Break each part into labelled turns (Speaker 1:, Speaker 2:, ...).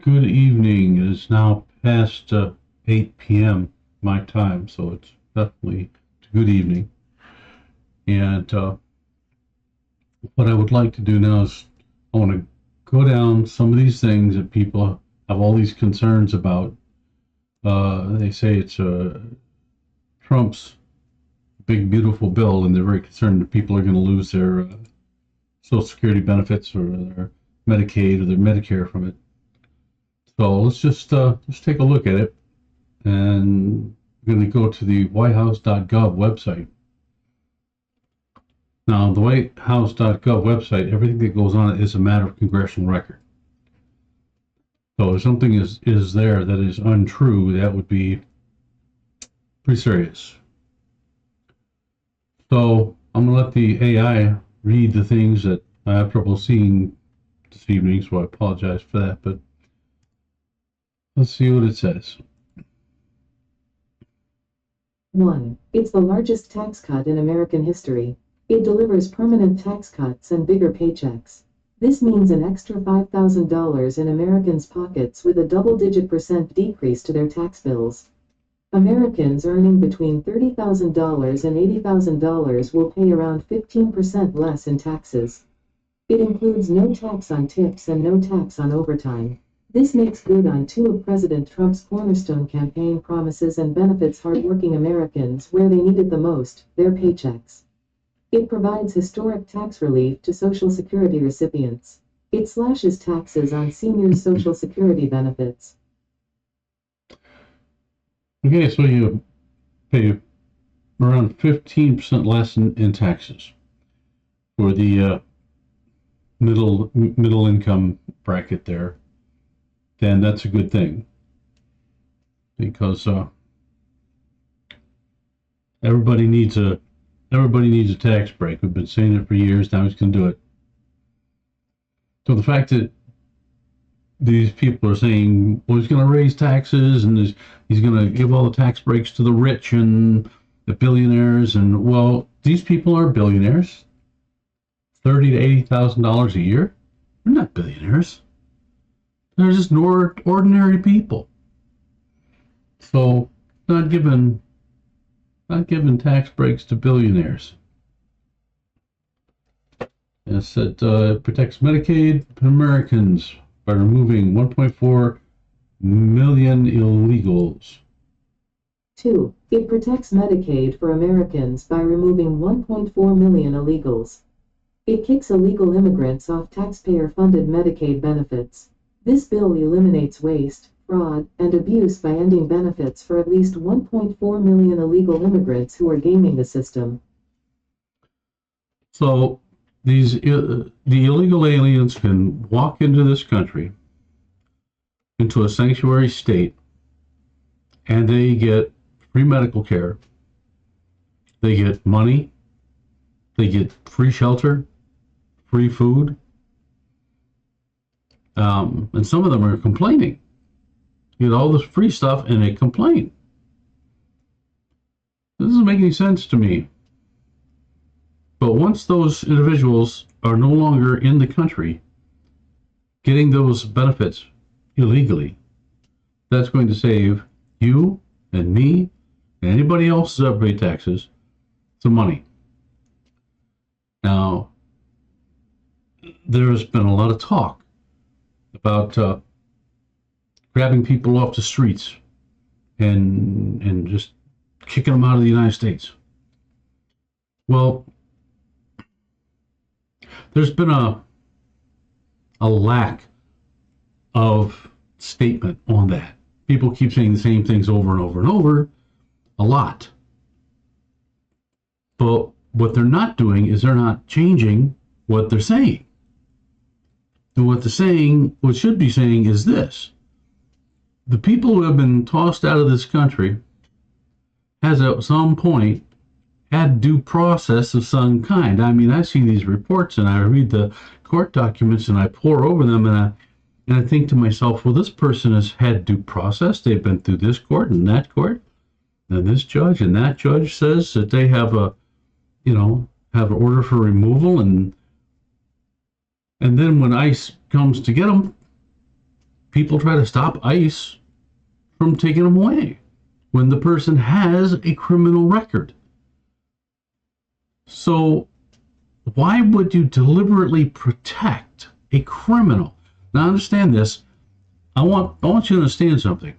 Speaker 1: Good evening. It is now past 8 p.m. my time, so it's definitely good evening. And what I would like to do now is I want to go down some of these things that people have all these concerns about. They say it's Trump's big, beautiful bill, and they're very concerned that people are going to lose their Social Security benefits or their Medicaid or their Medicare from it. So let's just take a look at it, and we're going to go to the whitehouse.gov website. Now, the whitehouse.gov website, everything that goes on it is a matter of congressional record. So if something is there that is untrue, that would be pretty serious. So I'm going to let the AI read the things that I have trouble seeing this evening, so I apologize for that, but let's see what it says.
Speaker 2: 1. It's the largest tax cut in American history. It delivers permanent tax cuts and bigger paychecks. This means an extra $5,000 in Americans' pockets with a double-digit % decrease to their tax bills. Americans earning between $30,000 and $80,000 will pay around 15% less in taxes. It includes no tax on tips and no tax on overtime. This makes good on two of President Trump's cornerstone campaign promises and benefits hardworking Americans where they need it the most, their paychecks. It provides historic tax relief to Social Security recipients. It slashes taxes on seniors' Social Security benefits.
Speaker 1: Okay, so you pay around 15% less in taxes for the middle income bracket there. Then that's a good thing, because everybody needs a tax break. We've been saying it for years. Now he's going to do it. So the fact that these people are saying, well, he's going to raise taxes and he's going to give all the tax breaks to the rich and the billionaires, and well, these people are billionaires. $30,000 to $80,000 a year. They're not billionaires. They're just ordinary people. So not giving tax breaks to billionaires. It said it protects Medicaid Americans by removing 1.4 million illegals.
Speaker 2: 2. It protects Medicaid for Americans by removing 1.4 million illegals. It kicks illegal immigrants off taxpayer-funded Medicaid benefits. This bill eliminates waste, fraud, and abuse by ending benefits for at least 1.4 million illegal immigrants who are gaming the system.
Speaker 1: So the illegal aliens can walk into this country, into a sanctuary state, and they get free medical care, they get money, they get free shelter, free food. And some of them are complaining. You get all this free stuff and they complain. This doesn't make any sense to me. But once those individuals are no longer in the country getting those benefits illegally, that's going to save you and me and anybody else who's ever paid taxes some money. Now, there's been a lot of talk about grabbing people off the streets and just kicking them out of the United States. Well, there's been a lack of statement on that. People keep saying the same things over and over and over, a lot. But what they're not doing is they're not changing what they're saying. And what they're saying, what should be saying is this: the people who have been tossed out of this country has at some point had due process of some kind. I mean, I see these reports and I read the court documents and I pore over them and I think to myself, well, this person has had due process. They've been through this court and that court, and this judge and that judge says that they have have an order for removal, and then when ICE comes to get them, people try to stop ICE from taking them away when the person has a criminal record. So why would you deliberately protect a criminal? Now understand this. I want you to understand something.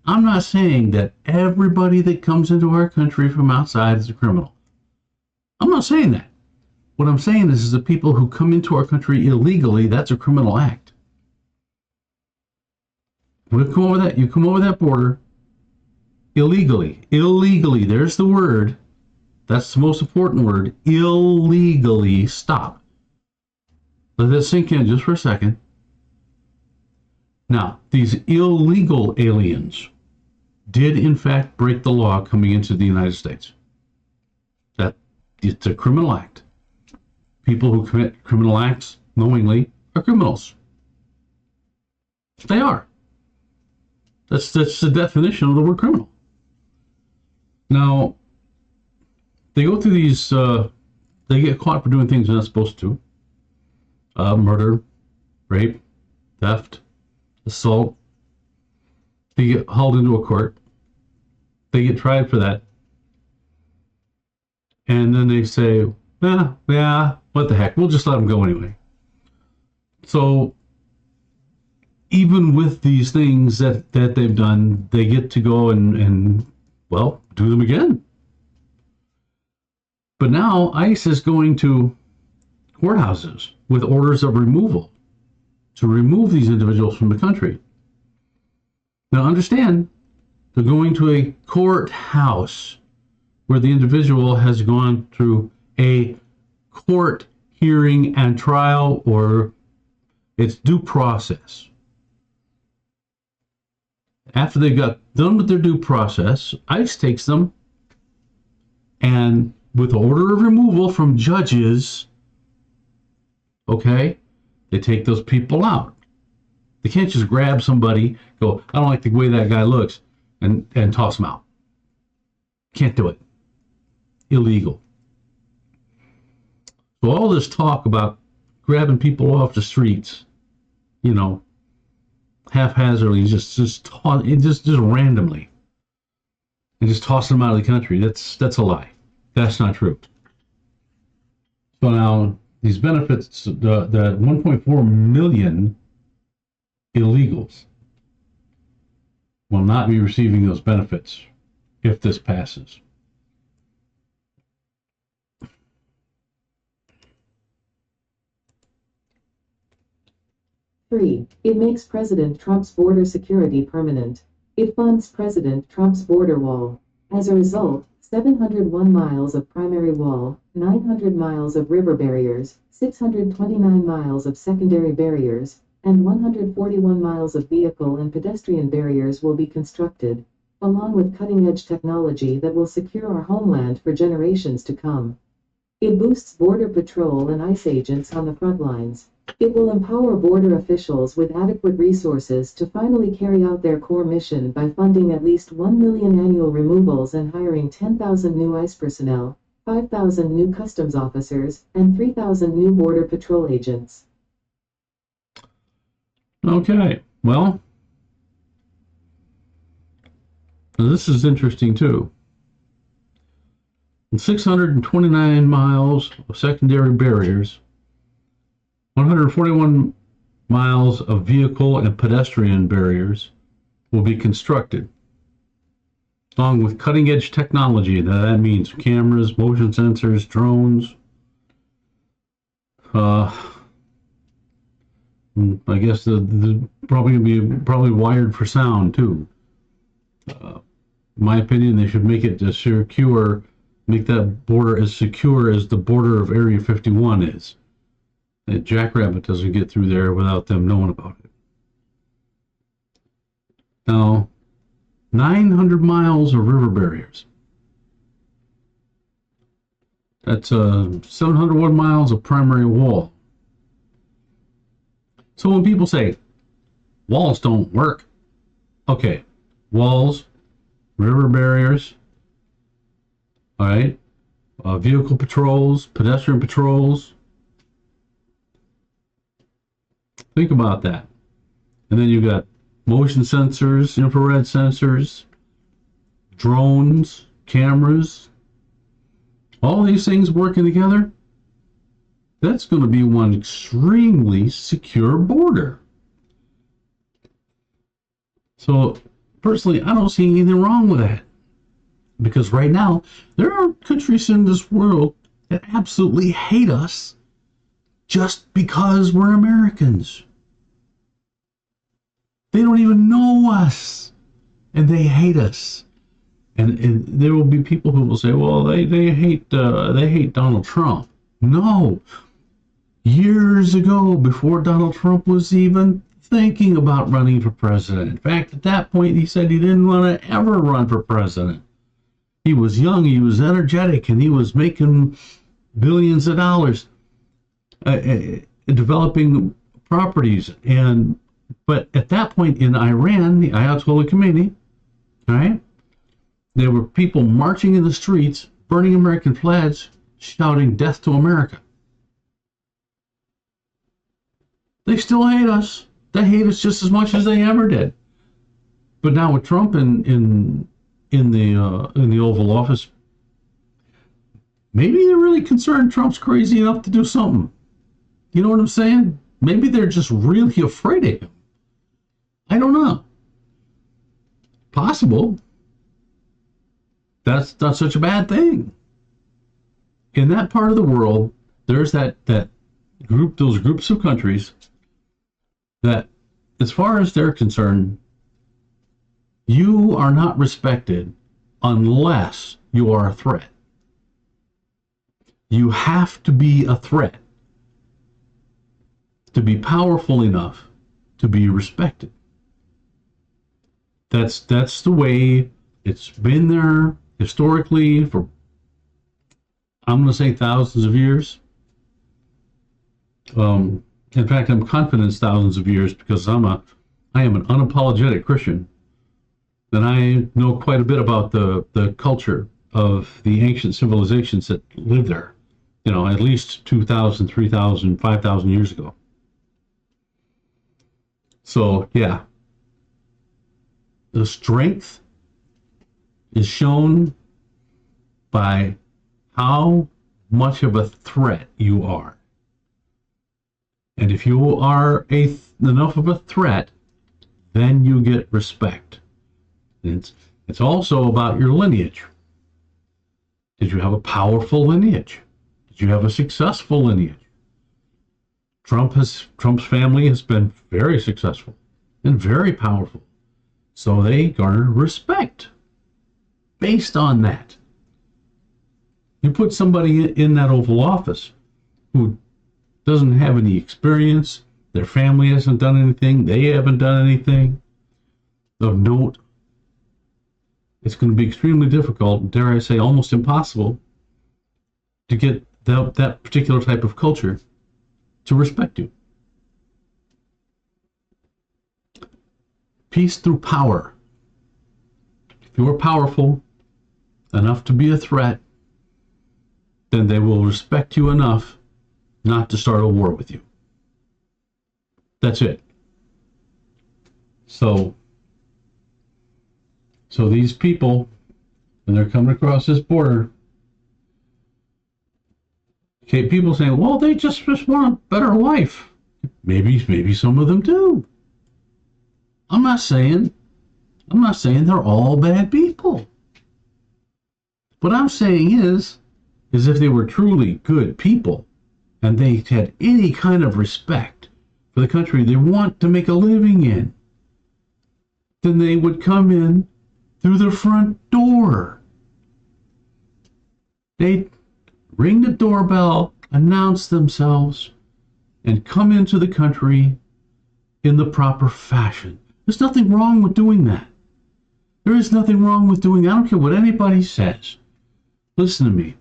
Speaker 1: I'm not saying that everybody that comes into our country from outside is a criminal. I'm not saying that. What I'm saying is the people who come into our country illegally, that's a criminal act. You come over that border illegally. Illegally, there's the word. That's the most important word. Illegally. Stop. Let that sink in just for a second. Now, these illegal aliens did in fact break the law coming into the United States. That it's a criminal act. People who commit criminal acts knowingly are criminals. They are. That's the definition of the word criminal. Now, they go through these, they get caught for doing things they're not supposed to. Murder, rape, theft, assault. They get hauled into a court. They get tried for that. And then they say, yeah, what the heck, we'll just let them go anyway. So even with these things that they've done, they get to go and well, do them again. But now ICE is going to courthouses with orders of removal to remove these individuals from the country. Now understand, they're going to a courthouse where the individual has gone through a court hearing and trial, or it's due process. After they got done with their due process, ICE takes them and with order of removal from judges, okay, they take those people out. They can't just grab somebody, go, I don't like the way that guy looks, and toss him out. Can't do it. Illegal. So all this talk about grabbing people off the streets, you know, haphazardly, just randomly, and just tossing them out of the country, that's a lie. That's not true. So now these benefits, the 1.4 million illegals will not be receiving those benefits if this passes.
Speaker 2: Three, it makes President Trump's border security permanent. It funds President Trump's border wall. As a result, 701 miles of primary wall, 900 miles of river barriers, 629 miles of secondary barriers, and 141 miles of vehicle and pedestrian barriers will be constructed, along with cutting-edge technology that will secure our homeland for generations to come. It boosts Border Patrol and ICE agents on the front lines. It will empower border officials with adequate resources to finally carry out their core mission by funding at least 1 million annual removals and hiring 10,000 new ICE personnel, 5,000 new customs officers, and 3,000 new Border Patrol agents.
Speaker 1: Okay, well, this is interesting too. 629 miles of secondary barriers, 141 miles of vehicle and pedestrian barriers will be constructed, along with cutting-edge technology. That means cameras, motion sensors, drones. I guess the probably wired for sound too. In my opinion, they should make it secure, make that border as secure as the border of Area 51 is. A jackrabbit doesn't get through there without them knowing about it. Now, 900 miles of river barriers. That's 701 miles of primary wall. So when people say walls don't work, okay, walls, river barriers, all right, vehicle patrols, pedestrian patrols. Think about that. And then you got motion sensors, infrared sensors, drones, cameras, all these things working together. That's going to be one extremely secure border. So, personally, I don't see anything wrong with that. Because right now, there are countries in this world that absolutely hate us just because we're Americans. They don't even know us, and they hate us. And there will be people who will say, "Well, they hate Donald Trump." No, years ago, before Donald Trump was even thinking about running for president. In fact, at that point, he said he didn't want to ever run for president. He was young, he was energetic, and he was making billions of dollars developing properties. But at that point in Iran, the Ayatollah Khomeini, all right, there were people marching in the streets, burning American flags, shouting "Death to America." They still hate us. They hate us just as much as they ever did. But now with Trump in the Oval Office, maybe they're really concerned Trump's crazy enough to do something. You know what I'm saying? Maybe they're just really afraid of him. I don't know. Possible. That's not such a bad thing. In that part of the world, there's that group, those groups of countries that, as far as they're concerned, you are not respected unless you are a threat. You have to be a threat to be powerful enough to be respected. That's the way it's been there historically for, I'm going to say, thousands of years. In fact, I'm confident it's thousands of years because I am an unapologetic Christian, and I know quite a bit about the culture of the ancient civilizations that lived there. You know, at least 2,000, 3,000, 5,000 years ago. So yeah, the strength is shown by how much of a threat you are. And if you are enough of a threat, then you get respect. It's also about your lineage. Did you have a powerful lineage? Did you have a successful lineage? Trump's family has been very successful and very powerful. So they garner respect based on that. You put somebody in that Oval Office who doesn't have any experience, their family hasn't done anything, they haven't done anything of note, it's going to be extremely difficult, dare I say almost impossible, to get that particular type of culture to respect you. Peace through power. If you are powerful enough to be a threat, then they will respect you enough not to start a war with you. That's it. So these people, when they're coming across this border, okay, people saying, well, they just want a better life. Maybe some of them do. I'm not saying they're all bad people. What I'm saying is if they were truly good people and they had any kind of respect for the country they want to make a living in, then they would come in through the front door. They'd ring the doorbell, announce themselves, and come into the country in the proper fashion. There's nothing wrong with doing that. There is nothing wrong with doing that. I don't care what anybody says. Listen to me.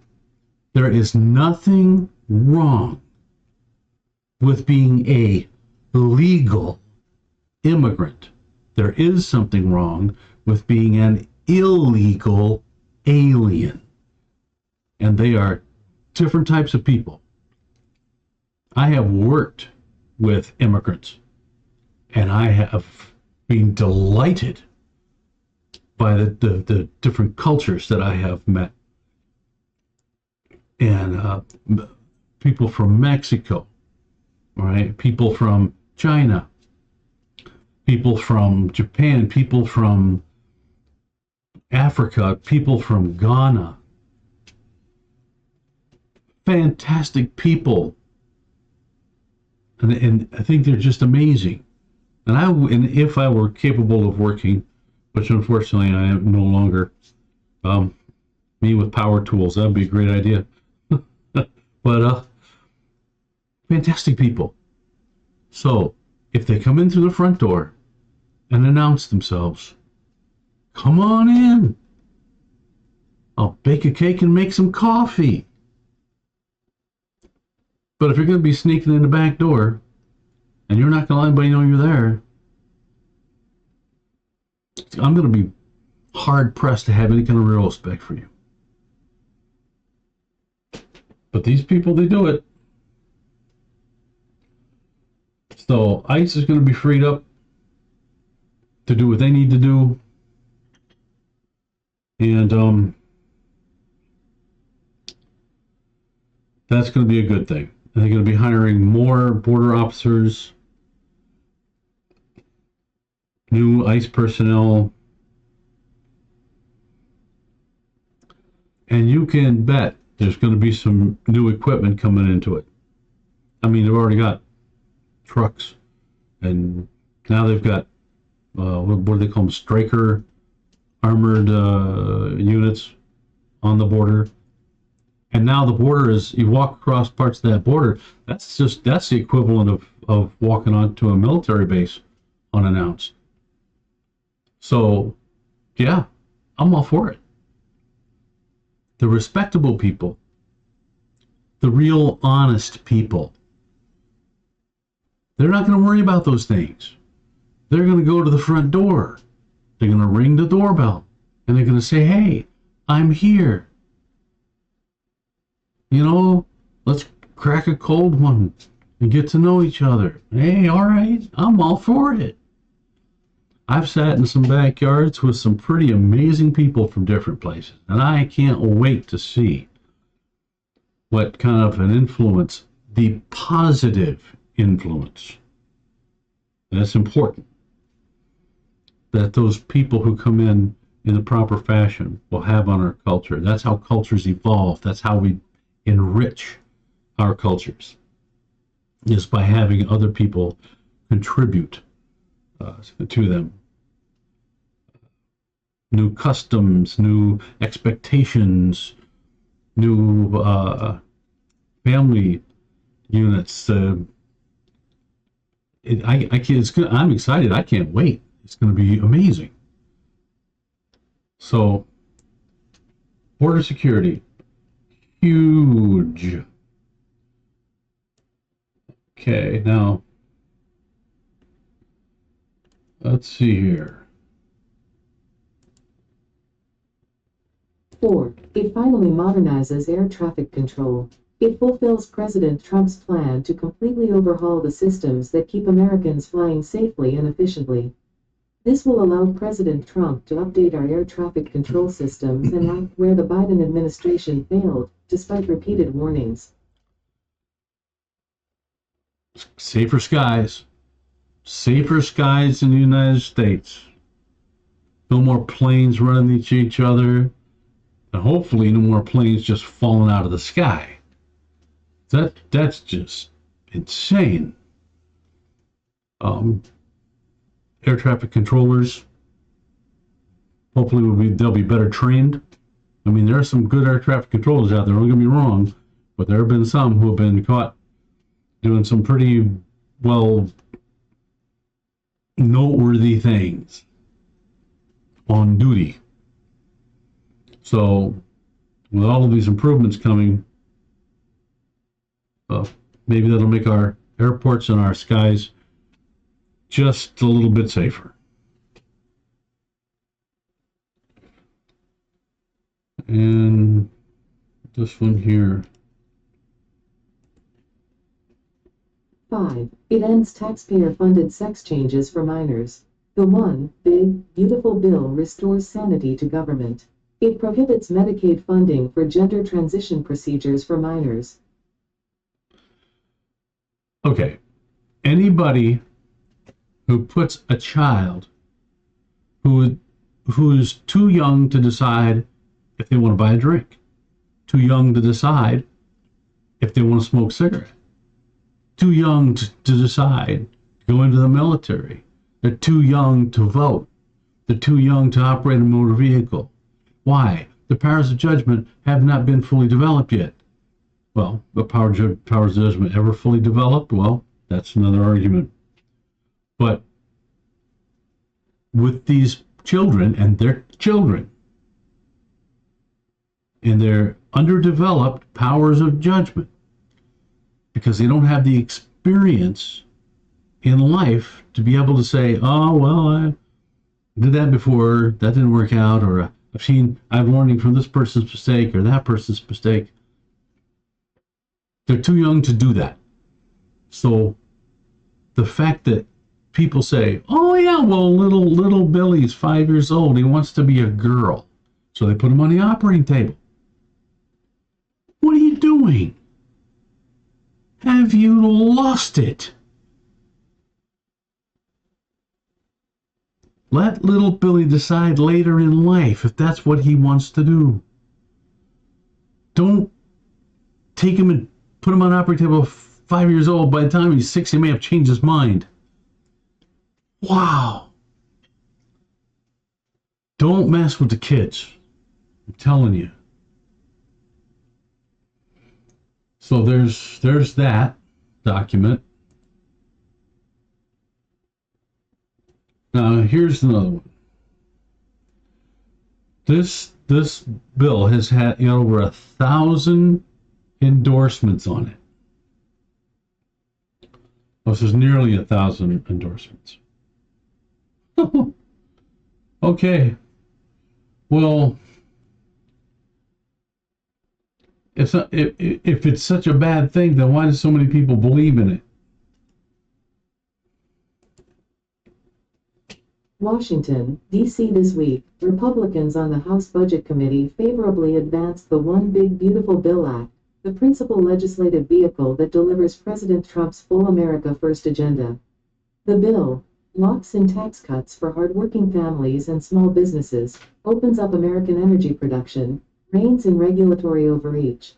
Speaker 1: There is nothing wrong with being a legal immigrant. There is something wrong with being an illegal alien. And they are different types of people. I have worked with immigrants, and And I have been delighted by the different cultures that I have met. And people from Mexico, right? People from China, people from Japan, people from Africa, people from Ghana. Fantastic people. And I think they're just amazing. And if I were capable of working, which unfortunately I am no longer, me with power tools, that'd be a great idea. But fantastic people. So if they come in through the front door and announce themselves, come on in. I'll bake a cake and make some coffee. But if you're going to be sneaking in the back door and you're not going to let anybody know you're there, I'm going to be hard pressed to have any kind of real respect for you. But these people, they do it. So ICE is going to be freed up to do what they need to do. And that's going to be a good thing. And they're going to be hiring more border officers, new ICE personnel. And you can bet there's going to be some new equipment coming into it. I mean, they've already got trucks, and now they've got, what do they call them, Striker armored units on the border. And now the border is, you walk across parts of that border, that's the equivalent of walking onto a military base unannounced. So, yeah, I'm all for it. The respectable people, the real honest people, they're not going to worry about those things. They're going to go to the front door. They're going to ring the doorbell, and they're going to say, hey, I'm here. You know, let's crack a cold one and get to know each other. Hey, all right, I'm all for it. I've sat in some backyards with some pretty amazing people from different places, and I can't wait to see what kind of an influence, the positive influence, that's important, that those people who come in the proper fashion will have on our culture. That's how cultures evolve. That's how we enrich our cultures, is by having other people contribute to them. New customs, new expectations, new family units. I'm excited. I can't wait. It's going to be amazing. So, border security, huge. Okay, now let's see here.
Speaker 2: 4. It finally modernizes air traffic control. It fulfills President Trump's plan to completely overhaul the systems that keep Americans flying safely and efficiently. This will allow President Trump to update our air traffic control systems and act where the Biden administration failed, despite repeated warnings.
Speaker 1: Safer skies. Safer skies in the United States. No more planes running into each other. And hopefully no more planes just falling out of the sky. That's just insane. Air traffic controllers, hopefully they'll be better trained. I mean, there are some good air traffic controllers out there, don't get me wrong, but there have been some who have been caught doing some pretty, well, noteworthy things on duty. So, with all of these improvements coming, maybe that'll make our airports and our skies just a little bit safer. And this one here.
Speaker 2: 5. It ends taxpayer-funded sex changes for minors. The One Big Beautiful Bill restores sanity to government. It prohibits Medicaid funding for gender transition procedures for minors.
Speaker 1: Okay, anybody who puts a child who's too young to decide if they want to buy a drink, too young to decide if they want to smoke a cigarette, too young to decide to go into the military, they're too young to vote, they're too young to operate a motor vehicle. Why? The powers of judgment have not been fully developed yet. Well, the powers of judgment ever fully developed? Well, that's another argument. But with these children and their children and their underdeveloped powers of judgment, because they don't have the experience in life to be able to say, oh, well, I did that before, that didn't work out, or I'm learning from this person's mistake or that person's mistake. They're too young to do that. So the fact that people say, oh yeah, well, little Billy's 5 years old, he wants to be a girl, so they put him on the operating table. What are you doing? Have you lost it? Let little Billy decide later in life if that's what he wants to do. Don't take him and put him on an operating table 5 years old. By the time he's 6, he may have changed his mind. Wow. Don't mess with the kids. I'm telling you. So there's that document. Now here's another one. This bill has had over 1,000 endorsements on it. This is nearly 1,000 endorsements. Okay. Well, if it's such a bad thing, then why do so many people believe in it?
Speaker 2: Washington, D.C. This week, Republicans on the House Budget Committee favorably advanced the One Big Beautiful Bill Act, the principal legislative vehicle that delivers President Trump's Full America First agenda. The bill locks in tax cuts for hardworking families and small businesses, opens up American energy production, reins in regulatory overreach,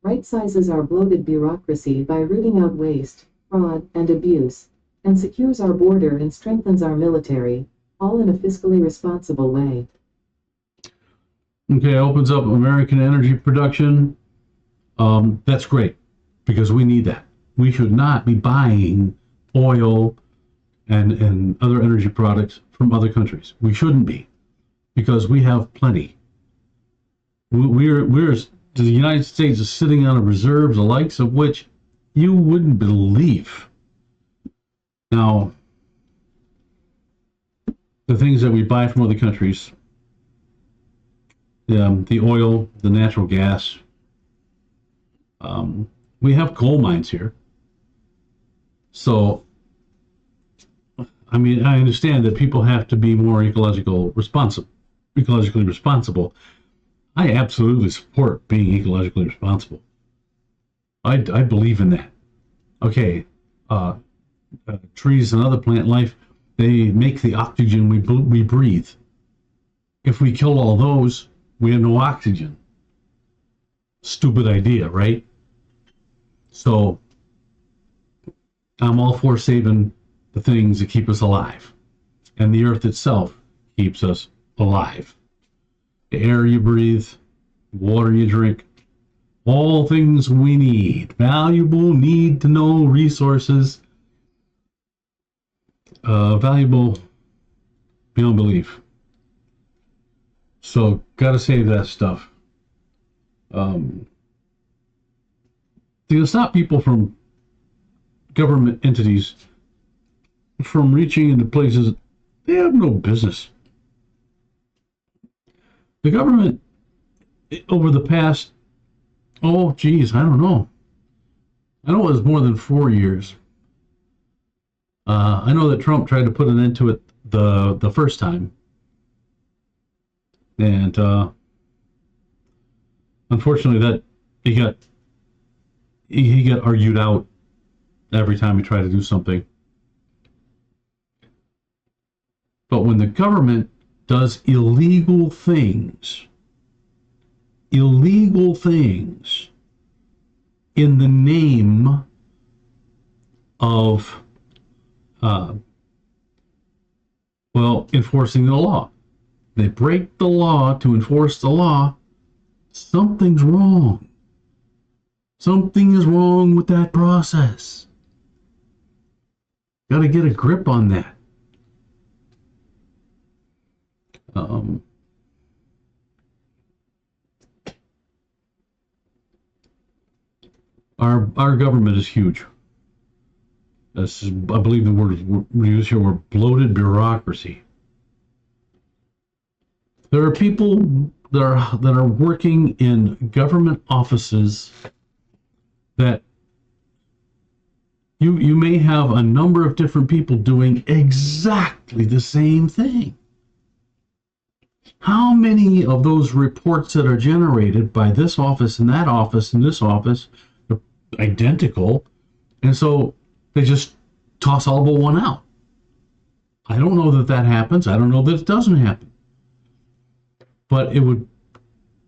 Speaker 2: right-sizes our bloated bureaucracy by rooting out waste, fraud, and abuse, and secures our border and strengthens our military, all in a fiscally responsible way.
Speaker 1: Okay, opens up American energy production. That's great, because we need that. We should not be buying oil and other energy products from other countries. We shouldn't be, because we have plenty. The United States is sitting on a reserve, the likes of which you wouldn't believe. Now, the things that we buy from other countries, the oil, the natural gas, we have coal mines here. So, I mean, I understand that people have to be more ecologically responsible. I absolutely support being ecologically responsible. I believe in that. Okay, trees and other plant life, they make the oxygen we breathe. If we kill all those, we have no oxygen. Stupid idea, right? So I'm all for saving the things that keep us alive. And the earth itself keeps us alive. The air you breathe, water you drink, all things we need, valuable, need to know resources, valuable beyond belief. So, gotta save that stuff. To stop people from government entities from reaching into places they have no business. The government, over the past, I don't know. I know it was more than 4 years, I know that Trump tried to put an end to it the first time, and unfortunately, that he got he got argued out every time he tried to do something. But when the government does illegal things in the name of, uh, well, enforcing the law, they break the law to enforce the law, something's wrong. Something is wrong with that process. Got to get a grip on that. Our government is huge. This is, I believe the word we use here, we're bloated bureaucracy. There are people that are working in government offices that you may have a number of different people doing exactly the same thing. How many of those reports that are generated by this office and that office and this office are identical, and so they just toss all but one out? I don't know that that happens. I don't know that it doesn't happen. But it would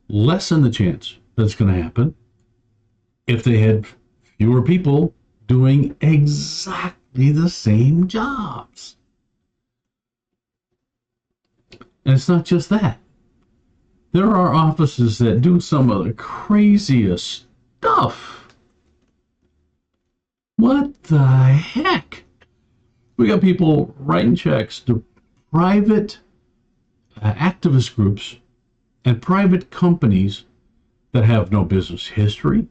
Speaker 1: lessen the chance that it's going to happen if they had fewer people doing exactly the same jobs. And it's not just that. There are offices that do some of the craziest stuff. What the heck? We got people writing checks to private activist groups and private companies that have no business history.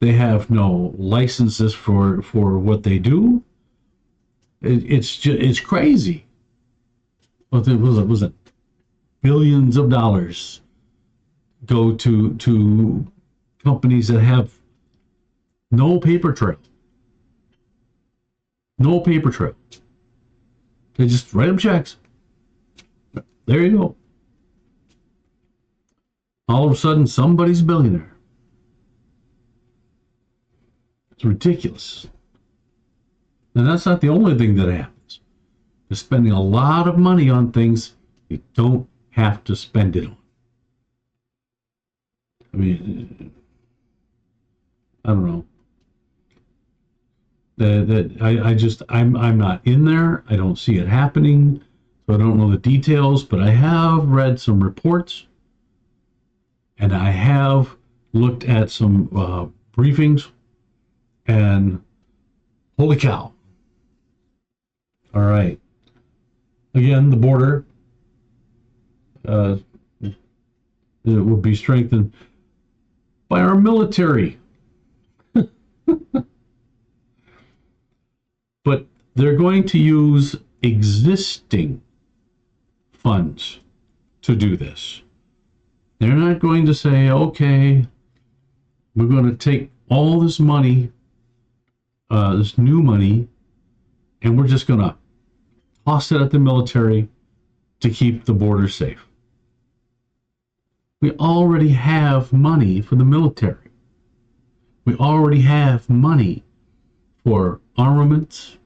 Speaker 1: They have no licenses for what they do. It's crazy. What was it? Billions of dollars go to companies that have no paper trail. No paper trail. They just write them checks. There you go. All of a sudden, somebody's a billionaire. It's ridiculous. And that's not the only thing that happens. They're spending a lot of money on things you don't have to spend it on. I mean, I don't know. I'm not in there. I don't see it happening, so I don't know the details. But I have read some reports, and I have looked at some briefings, and holy cow! All right. Again, the border it will be strengthened by our military. But they're going to use existing funds to do this. They're not going to say, okay, we're going to take all this money, this new money, and we're just going to toss it at the military to keep the border safe. We already have money for the military. We already have money for armaments,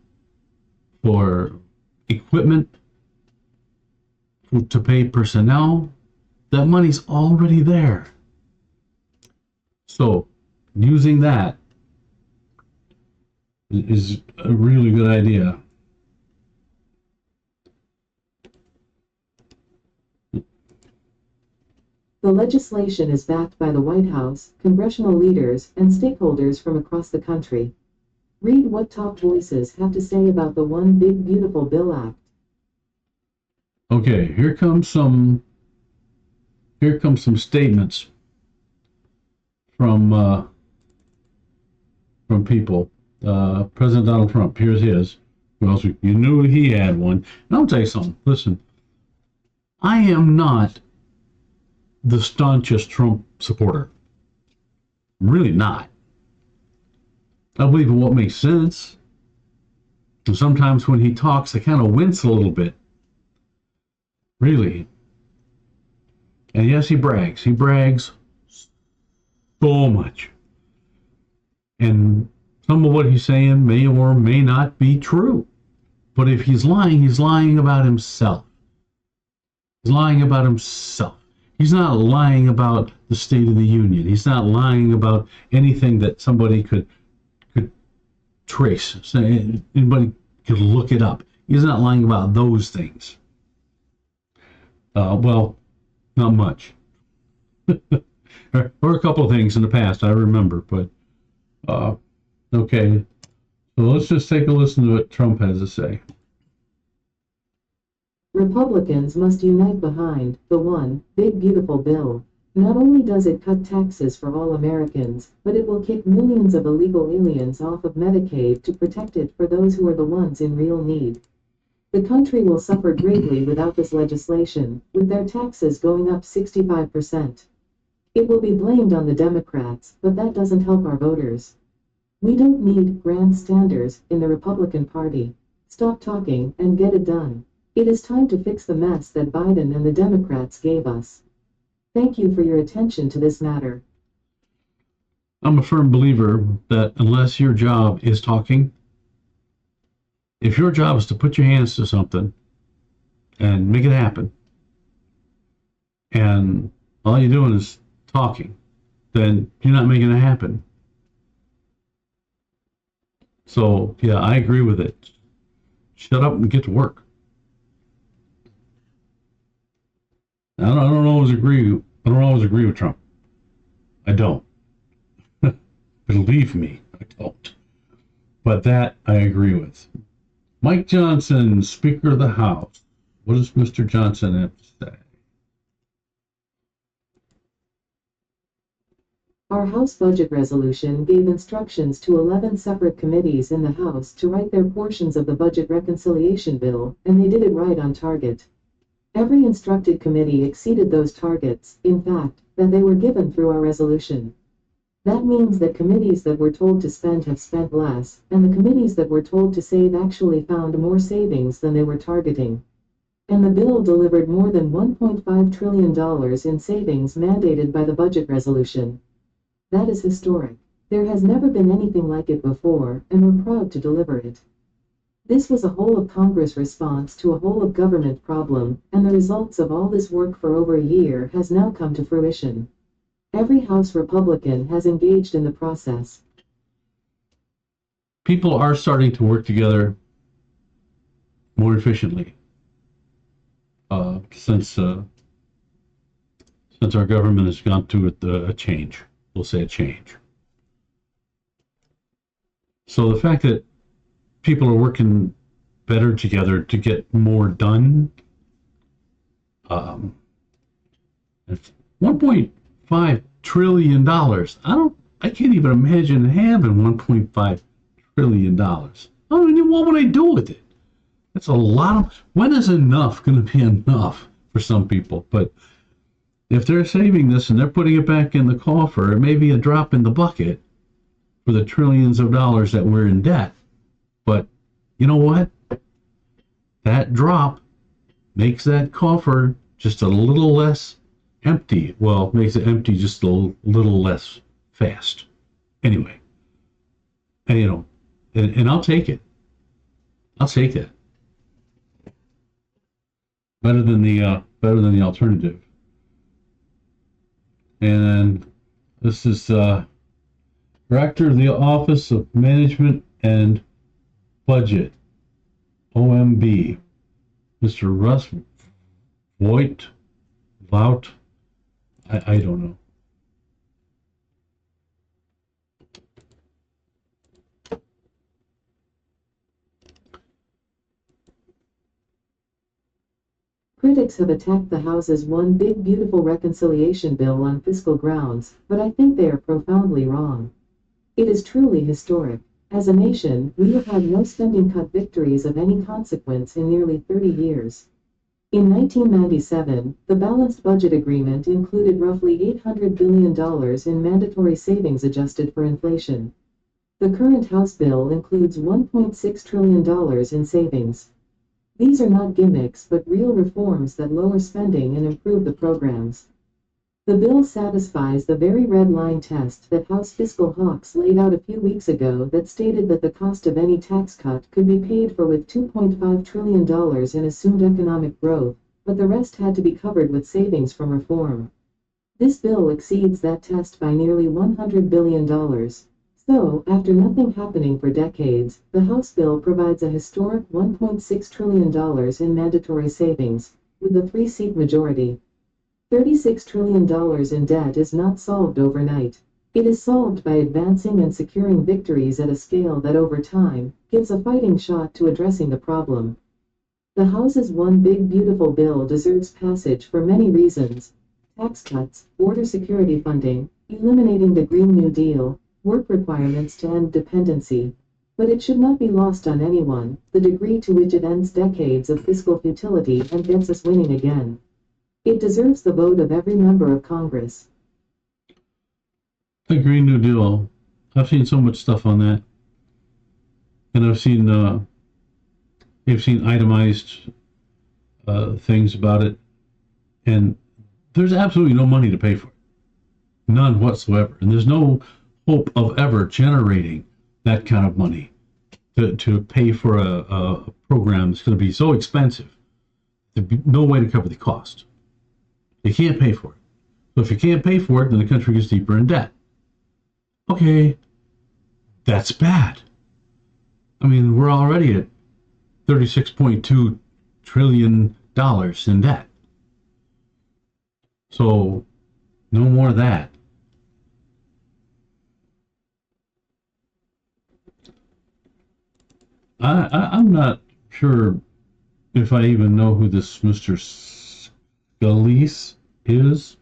Speaker 1: for equipment, to pay personnel. That money's already there. So using that is a really good idea.
Speaker 2: The legislation is backed by the White House, congressional leaders, and stakeholders from across the country. Read what top voices have to say about the One Big Beautiful Bill Act.
Speaker 1: Okay, here comes some statements from people. President Donald Trump, here's his. Well, you knew he had one. And I'll tell you something. Listen, I am not the staunchest Trump supporter. I'm really not. I believe in what makes sense. And sometimes when he talks, I kind of wince a little bit. Really. And yes, he brags. He brags so much. And some of what he's saying may or may not be true. But if he's lying about himself. He's lying about himself. He's not lying about the State of the Union. He's not lying about anything that somebody could trace. Anybody could look it up. He's not lying about those things. Well, not much. There were a couple of things in the past I remember, but okay. So let's just take a listen to what Trump has to say.
Speaker 2: Republicans must unite behind the one big beautiful bill. Not only does it cut taxes for all Americans, but it will kick millions of illegal aliens off of Medicaid to protect it for those who are the ones in real need. The country will suffer greatly without this legislation, with their taxes going up 65%. It will be blamed on the Democrats, but that doesn't help our voters. We don't need grandstanders in the Republican Party. Stop talking and get it done. It is time to fix the mess that Biden and the Democrats gave us. Thank you for your attention to this matter.
Speaker 1: I'm a firm believer that unless your job is talking, if your job is to put your hands to something and make it happen, and all you're doing is talking, then you're not making it happen. So, yeah, I agree with it. Shut up and get to work. I don't always agree with Trump. I don't. Believe me, I don't. But that I agree with. Mike Johnson, Speaker of the House. What does Mr. Johnson have to say?
Speaker 2: Our House budget resolution gave instructions to 11 separate committees in the House to write their portions of the budget reconciliation bill, and they did it right on target. Every instructed committee exceeded those targets, in fact, that they were given through our resolution. That means that committees that were told to spend have spent less, and the committees that were told to save actually found more savings than they were targeting. And the bill delivered more than $1.5 trillion in savings mandated by the budget resolution. That is historic. There has never been anything like it before, and we're proud to deliver it. This was a whole of Congress response to a whole of government problem, and the results of all this work for over a year has now come to fruition. Every House Republican has engaged in the process.
Speaker 1: People are starting to work together more efficiently since our government has gone through a change. We'll say a change. So the fact that people are working better together to get more done. $1.5 trillion. I can't even imagine having $1.5 trillion. What would I do with it? That's a lot of. When is enough going to be enough for some people? But if they're saving this and they're putting it back in the coffer, it may be a drop in the bucket for the trillions of dollars that we're in debt. But you know what? That drop makes that coffer just a little less empty. Well, makes it empty just a little less fast. Anyway, and and I'll take it. I'll take it. Better than the alternative. And this is Director of the Office of Management and Budget, OMB, Mr. Russ Voigt, I don't know.
Speaker 2: Critics have attacked the House's one big beautiful reconciliation bill on fiscal grounds, but I think they are profoundly wrong. It is truly historic. As a nation, we have had no spending cut victories of any consequence in nearly 30 years. In 1997, the balanced budget agreement included roughly $800 billion in mandatory savings adjusted for inflation. The current House bill includes $1.6 trillion in savings. These are not gimmicks but real reforms that lower spending and improve the programs. The bill satisfies the very red line test that House fiscal hawks laid out a few weeks ago that stated that the cost of any tax cut could be paid for with $2.5 trillion in assumed economic growth, but the rest had to be covered with savings from reform. This bill exceeds that test by nearly $100 billion. So, after nothing happening for decades, the House bill provides a historic $1.6 trillion in mandatory savings, with a 3-seat majority. $36 trillion in debt is not solved overnight. It is solved by advancing and securing victories at a scale that over time, gives a fighting shot to addressing the problem. The House's one big beautiful bill deserves passage for many reasons. Tax cuts, border security funding, eliminating the Green New Deal, work requirements to end dependency. But it should not be lost on anyone, the degree to which it ends decades of fiscal futility and gets us winning again. It deserves the vote of every member of Congress.
Speaker 1: The Green New Deal. I've seen so much stuff on that, and I've seen itemized things about it, and there's absolutely no money to pay for it, none whatsoever, and there's no hope of ever generating that kind of money to pay for a program that's going to be so expensive. There'd be no way to cover the cost. They can't pay for it. So if you can't pay for it, then the country gets deeper in debt. Okay, that's bad. I mean, we're already at $36.2 trillion in debt. So, no more of that. I'm not sure if I even know who this Mr. Scalise is.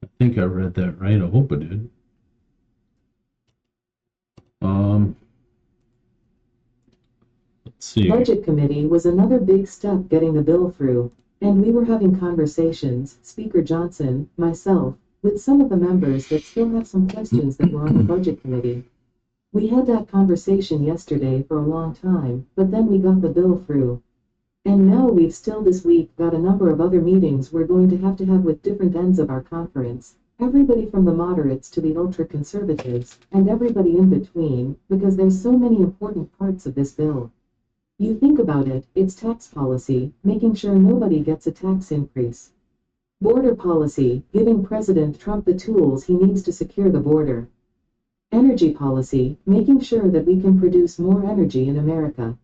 Speaker 1: I think I read that right. I hope I did. Let's see.
Speaker 2: Budget Committee was another big step getting the bill through, and we were having conversations, Speaker Johnson, myself, with some of the members that still have some questions that were on the Budget Committee. We had that conversation yesterday for a long time, but then we got the bill through. And now we've still this week got a number of other meetings we're going to have with different ends of our conference. Everybody from the moderates to the ultra-conservatives, and everybody in between, because there's so many important parts of this bill. You think about it, it's tax policy, making sure nobody gets a tax increase. Border policy, giving President Trump the tools he needs to secure the border. Energy policy, making sure that we can produce more energy in America.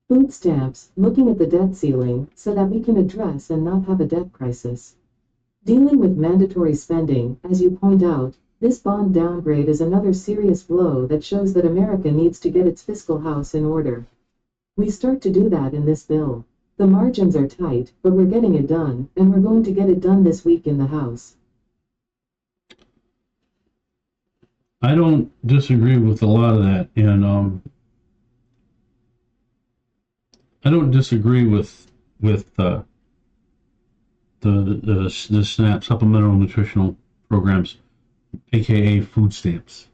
Speaker 2: Food stamps, looking at the debt ceiling so that we can address and not have a debt crisis. Dealing with mandatory spending, as you point out, this bond downgrade is another serious blow that shows that America needs to get its fiscal house in order. We start to do that in this bill. The margins are tight, but we're getting it done, and we're going to get it done this week in the House.
Speaker 1: I don't disagree with a lot of that, and I don't disagree with the SNAP supplemental nutritional programs, aka food stamps.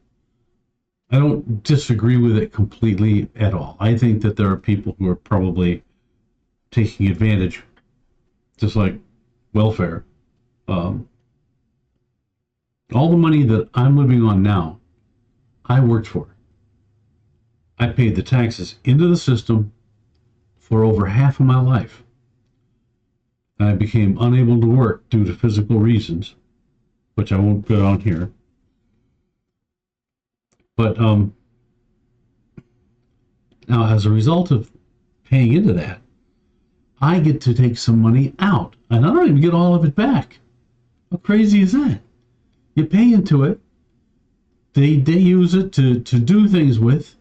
Speaker 1: I don't disagree with it completely at all. I think that there are people who are probably taking advantage, just like welfare. All the money that I'm living on now, I worked for. I paid the taxes into the system for over half of my life. And I became unable to work due to physical reasons, which I won't put on here. But now as a result of paying into that, I get to take some money out, and I don't even get all of it back. How crazy is that? You pay into it, they use it to do things with,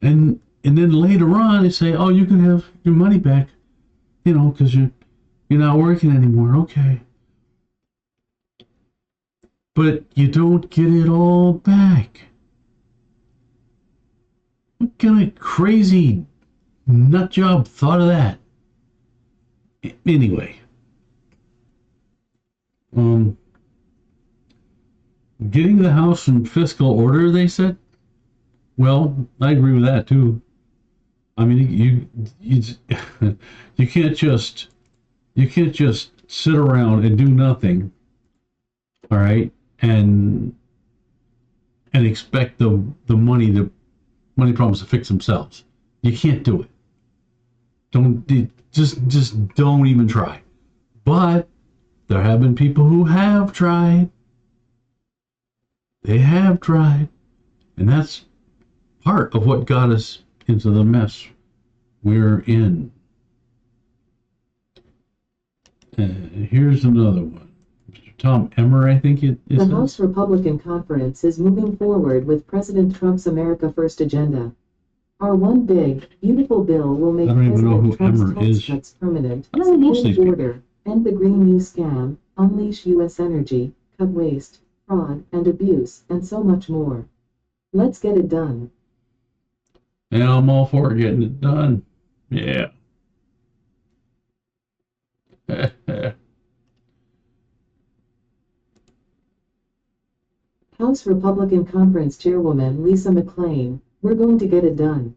Speaker 1: and then later on they say, oh, you can have your money back, because you're not working anymore. Okay. But you don't get it all back. What kind of crazy nut job thought of that? Anyway. Getting the house in fiscal order, they said. Well, I agree with that too. I mean, you can't just sit around and do nothing, all right, and expect the money problems to fix themselves. You can't do it. Just don't even try. But there have been people who have tried. They have tried, and that's part of what got us into the mess we're in. Here's another one. Mr. Tom Emmer, I think it is.
Speaker 2: The House Republican Conference is moving forward with President Trump's America First agenda. Our one big, beautiful bill will make
Speaker 1: I don't even know
Speaker 2: President
Speaker 1: who
Speaker 2: Trump's
Speaker 1: Emmer
Speaker 2: tax
Speaker 1: is.
Speaker 2: cuts permanent,
Speaker 1: I don't know most of
Speaker 2: secure
Speaker 1: these
Speaker 2: the
Speaker 1: people.
Speaker 2: border, end the Green New Scam, unleash U.S. energy, cut waste, fraud, and abuse, and so much more. Let's get it done.
Speaker 1: Yeah, I'm all for getting it done. Yeah.
Speaker 2: House Republican Conference Chairwoman Lisa McClain, we're going to get it done.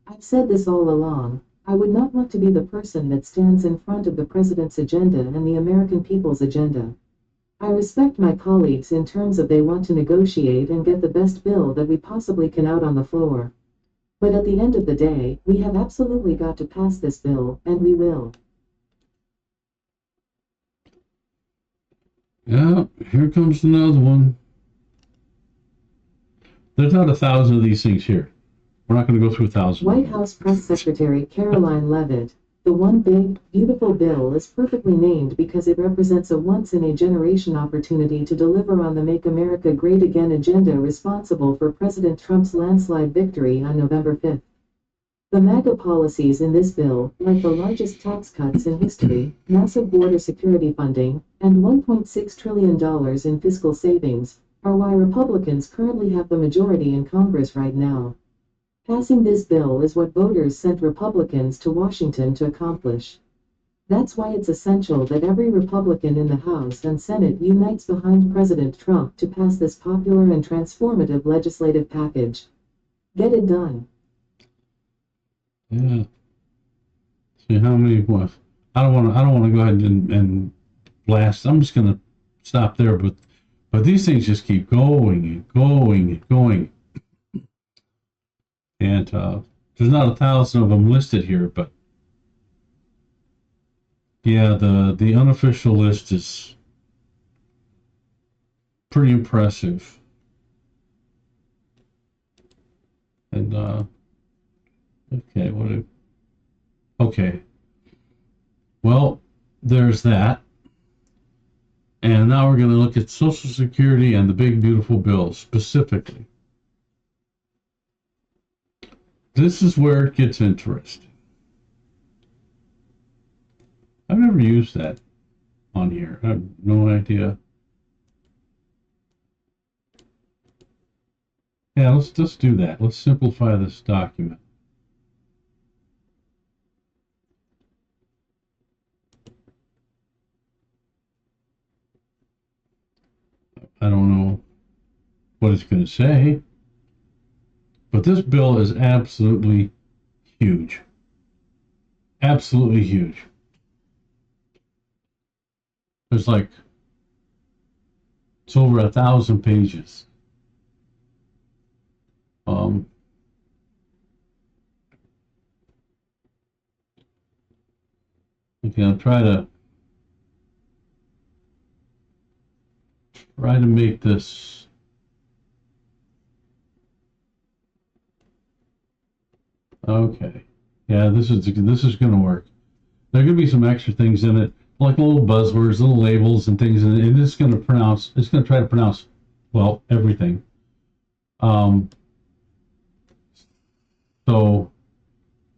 Speaker 2: I've said this all along. I would not want to be the person that stands in front of the president's agenda and the American people's agenda. I respect my colleagues in terms of they want to negotiate and get the best bill that we possibly can out on the floor. But at the end of the day, we have absolutely got to pass this bill, and we will.
Speaker 1: Yeah, here comes another one. There's not 1,000 of these things here. We're not going to go through 1,000.
Speaker 2: White House Press Secretary Caroline Leavitt, the one big, beautiful bill is perfectly named because it represents a once-in-a-generation opportunity to deliver on the Make America Great Again agenda responsible for President Trump's landslide victory on November 5th. The MAGA policies in this bill, like the largest tax cuts in history, massive border security funding, and $1.6 trillion in fiscal savings, are why Republicans currently have the majority in Congress right now. Passing this bill is what voters sent Republicans to Washington to accomplish. That's why it's essential that every Republican in the House and Senate unites behind President Trump to pass this popular and transformative legislative package. Get it done.
Speaker 1: Yeah. See how many what? I don't want to go ahead and blast. I'm just going to stop there. But these things just keep going and going and going. And there's not 1,000 of them listed here, but yeah, the unofficial list is pretty impressive. And okay, okay. Well, there's that. And now we're going to look at Social Security and the big beautiful bill specifically. This is where it gets interesting. I've never used that on here. I have no idea. Yeah, let's do that. Let's simplify this document. I don't know what it's going to say, but this bill is absolutely huge. Absolutely huge. There's like, it's over 1,000 pages. Okay, I'll try to make this okay. Yeah, this is going to work. There are going to be some extra things in it, like little buzzwords, little labels, and things, and it's going to try to pronounce, well, everything. So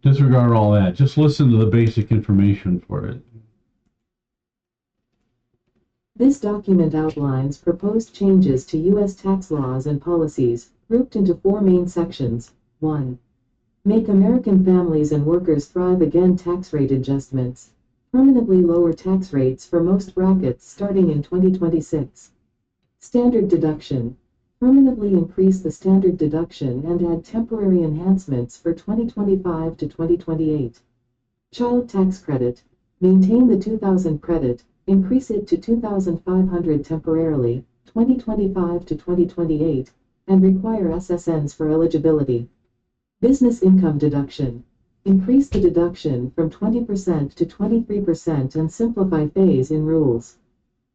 Speaker 1: disregard all that. Just listen to the basic information for it.
Speaker 2: This document outlines proposed changes to U.S. tax laws and policies, grouped into 4 main sections. 1. Make American families and workers thrive again. Tax rate adjustments. Permanently lower tax rates for most brackets starting in 2026. Standard deduction. Permanently increase the standard deduction and add temporary enhancements for 2025 to 2028. Child tax credit. Maintain the 2000 credit, increase it to 2500 temporarily, 2025 to 2028, and require SSNs for eligibility. Business income deduction. Increase the deduction from 20% to 23% and simplify phase-in rules.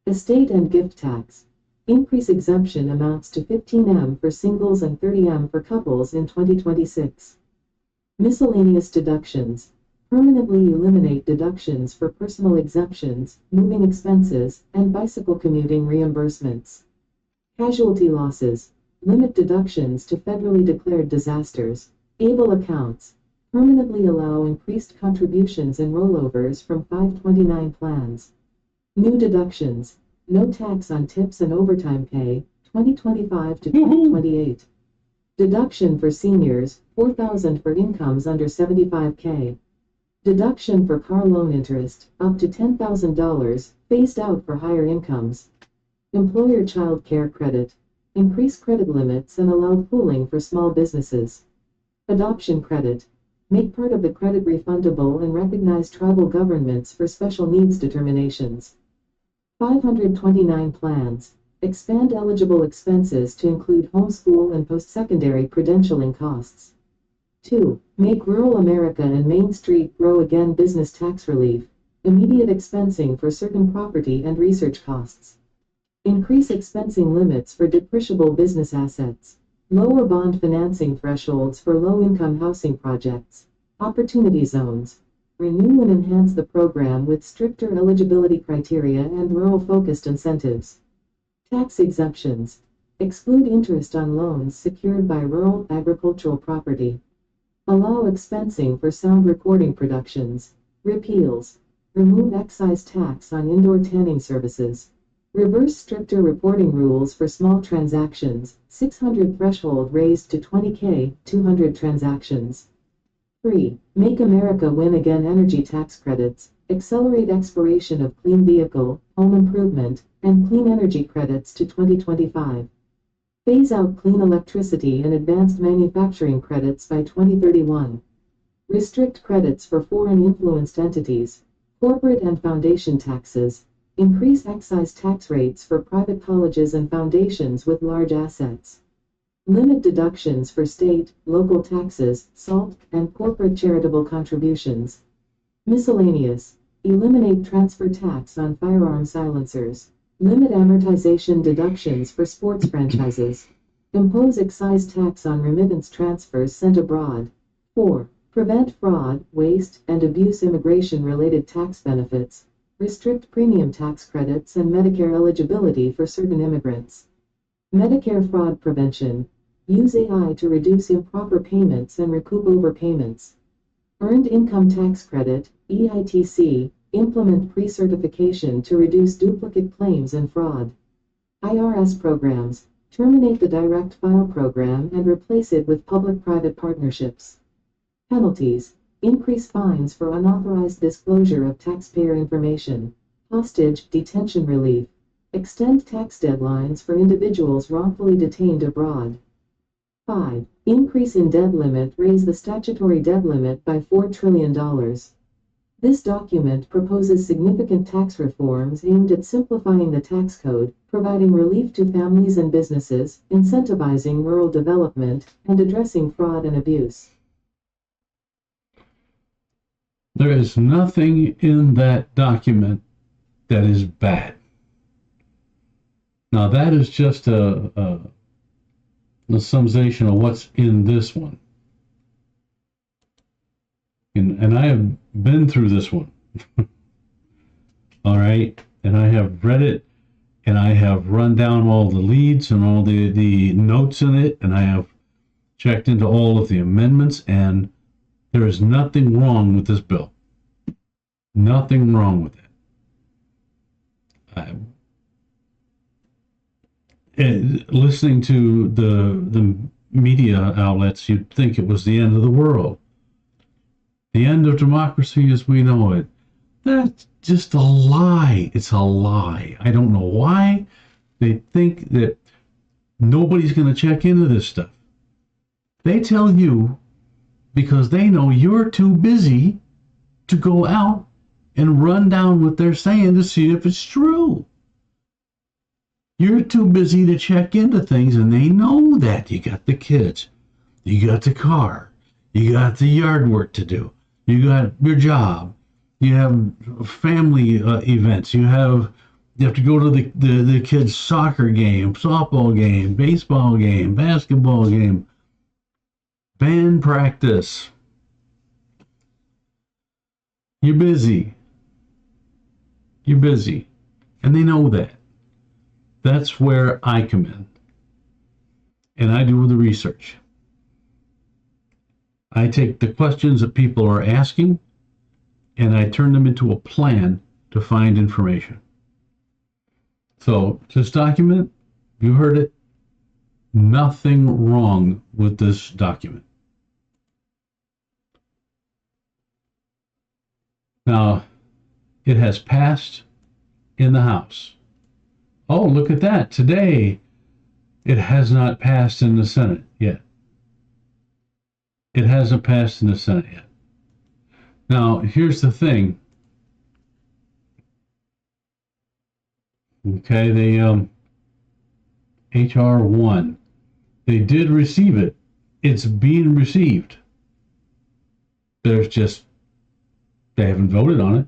Speaker 2: Estate and gift tax. Increase exemption amounts to 15M for singles and 30M for couples in 2026. Miscellaneous deductions. Permanently eliminate deductions for personal exemptions, moving expenses, and bicycle commuting reimbursements. Casualty losses. Limit deductions to federally declared disasters. Able accounts. Permanently allow increased contributions and rollovers from 529 plans. New deductions. No tax on tips and overtime pay, 2025 to 2028. Deduction for seniors, $4,000 for incomes under 75K. Deduction for car loan interest, up to $10,000, phased out for higher incomes. Employer child care credit. Increase credit limits and allow pooling for small businesses. Adoption credit. Make part of the credit refundable and recognize tribal governments for special needs determinations. 529 plans. Expand eligible expenses to include homeschool and post-secondary credentialing costs. 2. Make rural America and Main Street grow again business tax relief. Immediate expensing for certain property and research costs. Increase expensing limits for depreciable business assets. Lower bond financing thresholds for low-income housing projects. Opportunity zones. Renew and enhance the program with stricter eligibility criteria and rural-focused incentives. Tax exemptions. Exclude interest on loans secured by rural agricultural property. Allow expensing for sound recording productions. Repeals. Remove excise tax on indoor tanning services. Reverse stricter reporting rules for small transactions, 600 threshold raised to 20K, 200 transactions. 3. Make America Win Again energy tax credits, accelerate expiration of clean vehicle, home improvement, and clean energy credits to 2025. Phase out clean electricity and advanced manufacturing credits by 2031. Restrict credits for foreign influenced entities, corporate and foundation taxes. Increase excise tax rates for private colleges and foundations with large assets. Limit deductions for state, local taxes, SALT, and corporate charitable contributions. Miscellaneous. Eliminate transfer tax on firearm silencers. Limit amortization deductions for sports franchises. Impose excise tax on remittance transfers sent abroad. 4. Prevent fraud, waste, and abuse immigration-related tax benefits. Restrict premium tax credits and Medicare eligibility for certain immigrants. Medicare fraud prevention. Use AI to reduce improper payments and recoup overpayments. Earned income tax credit, EITC. Implement pre-certification to reduce duplicate claims and fraud. IRS programs. Terminate the direct file program and replace it with public-private partnerships. Penalties. Increase fines for unauthorized disclosure of taxpayer information. Hostage detention relief. Extend tax deadlines for individuals wrongfully detained abroad. 5. Increase in debt limit. Raise the statutory debt limit by $4 trillion. This document proposes significant tax reforms aimed at simplifying the tax code, providing relief to families and businesses, incentivizing rural development, and addressing fraud and abuse.
Speaker 1: There is nothing in that document that is bad. Now that is just a summation of what's in this one. And I have been through this one. All right. And I have read it, and I have run down all the leads and all the notes in it, and I have checked into all of the amendments, and there is nothing wrong with this bill. Nothing wrong with it. Listening to the media outlets, you'd think it was the end of the world. The end of democracy as we know it. That's just a lie. It's a lie. I don't know why they think that Nobody's going to check into this stuff. They tell you because they know you're too busy to go out and run down what they're saying to see if it's true. You're too busy to check into things, and they know that. You got the kids, you got the car, you got the yard work to do, you got your job, you have family events, you have to go to the kids' soccer game, softball game, baseball game, basketball game, band practice. You're busy. You're busy. And they know that. That's where I come in. And I do the research. I take the questions that people are asking and I turn them into a plan to find information. So, this document, you heard it, nothing wrong with this document. Now, it has passed in the House. Oh, look at that. Today, it has not passed in the Senate yet. It hasn't passed in the Senate yet. Now, here's the thing. Okay, they, HR 1, they did receive it. It's being received. There's just, they haven't voted on it.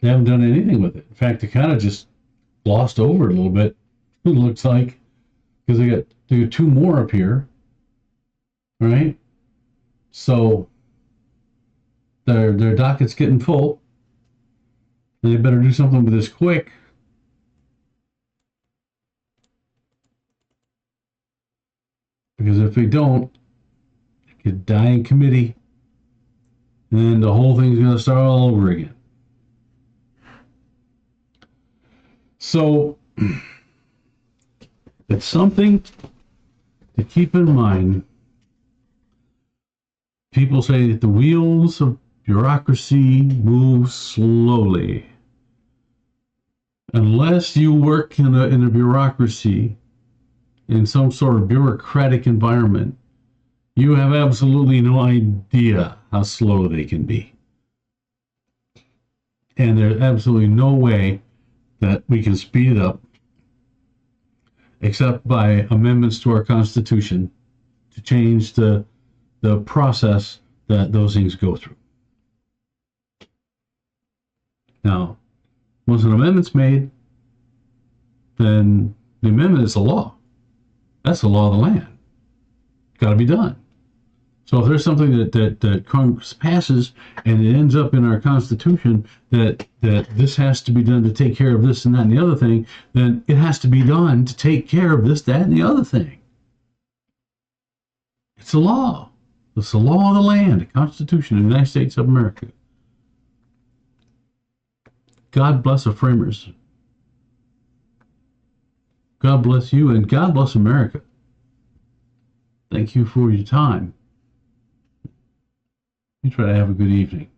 Speaker 1: They haven't done anything with it. In fact, they kind of just glossed over it a little bit, it looks like, because they got two more up here, right? So their docket's getting full. And they better do something with this quick. Because if they don't, it could die in committee, and then the whole thing's going to start all over again. So, it's something to keep in mind. People say that the wheels of bureaucracy move slowly. Unless you work in a bureaucracy, in some sort of bureaucratic environment, you have absolutely no idea how slow they can be. And there's absolutely no way that we can speed it up except by amendments to our Constitution to change the process that those things go through. Now, once an amendment's made, then the amendment is a law. That's the law of the land. Got to be done. So if there's something that Congress passes and it ends up in our Constitution that this has to be done to take care of this and that and the other thing, then it has to be done to take care of this, that, and the other thing. It's a law. It's the law of the land, the Constitution of the United States of America. God bless the framers. God bless you, and God bless America. Thank you for your time. You try to have a good evening.